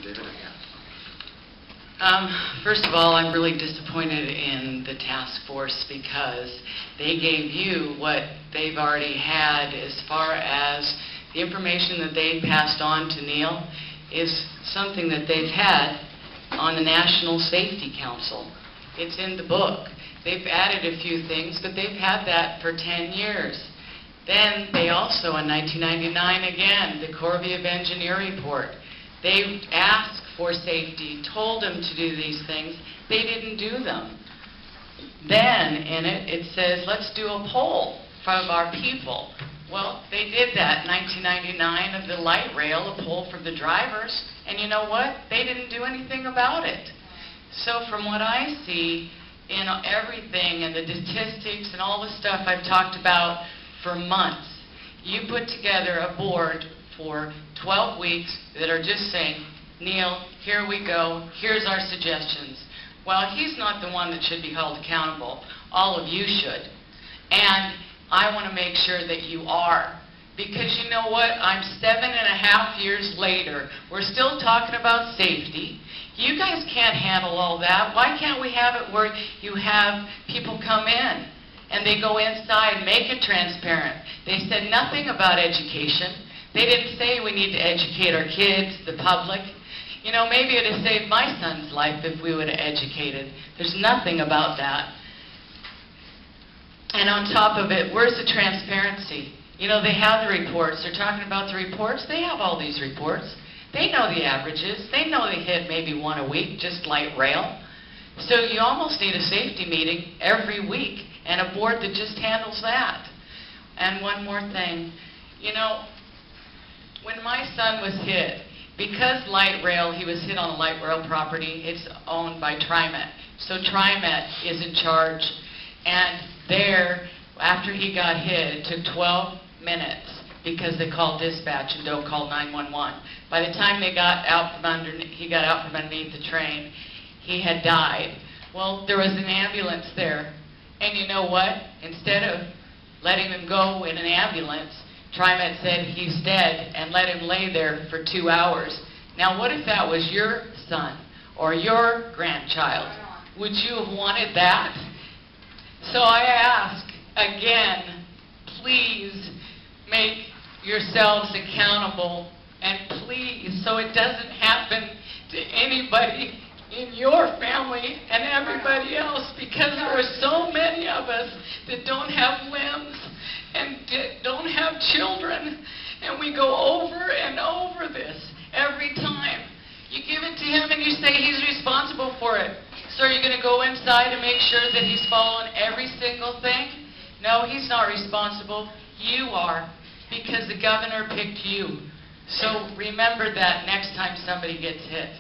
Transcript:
David? First of all, I'm really disappointed in the task force because they gave you what they've already had as far as the information that they passed on to Neil is something that they've had on the National Safety Council. It's in the book. They've added a few things, but they've had that for 10 years. Then they also, in 1999 again, the Corps of Engineer report. They asked for safety, told them to do these things. They didn't do them. Then in it says, let's do a poll from our people. Well, they did that in 1999 of the light rail, a poll for the drivers. And you know what? They didn't do anything about it. So from what I see in everything and the statistics and all the stuff I've talked about for months, you put together a board for 12 weeks that are just saying, Neil, here we go, here's our suggestions. Well, he's not the one that should be held accountable. All of you should. And I want to make sure that you are. Because you know what? I'm 7.5 years later. We're still talking about safety. You guys can't handle all that. Why can't we have it where you have people come in and they go inside, make it transparent? They said nothing about education. They didn't say we need to educate our kids, the public. You know, maybe it would have saved my son's life if we would have educated. There's nothing about that. And on top of it, where's the transparency? You know, they have the reports. They're talking about the reports. They have all these reports. They know the averages. They know they hit maybe one a week, just light rail. So you almost need a safety meeting every week and a board that just handles that. And one more thing. You know, when my son was hit, because light rail, he was hit on a light rail property, it's owned by TriMet. So TriMet is in charge. And there, after he got hit, it took 12 minutes because they called dispatch and don't call 911. By the time they got out from he got out from underneath the train, he had died. Well, there was an ambulance there. And you know what? Instead of letting him go in an ambulance, TriMet said he's dead and let him lay there for 2 hours. Now, what if that was your son or your grandchild? Would you have wanted that? So I ask again, please make yourselves accountable, and please, so it doesn't happen to anybody in your family and everybody else, because there are so many of us that don't have limbs and don't have children, and we go over and over this every time. You give it to him and you say he's responsible for it. So are you going to go inside and make sure that he's following every single thing? No, he's not responsible. You are, because the governor picked you. So remember that next time somebody gets hit.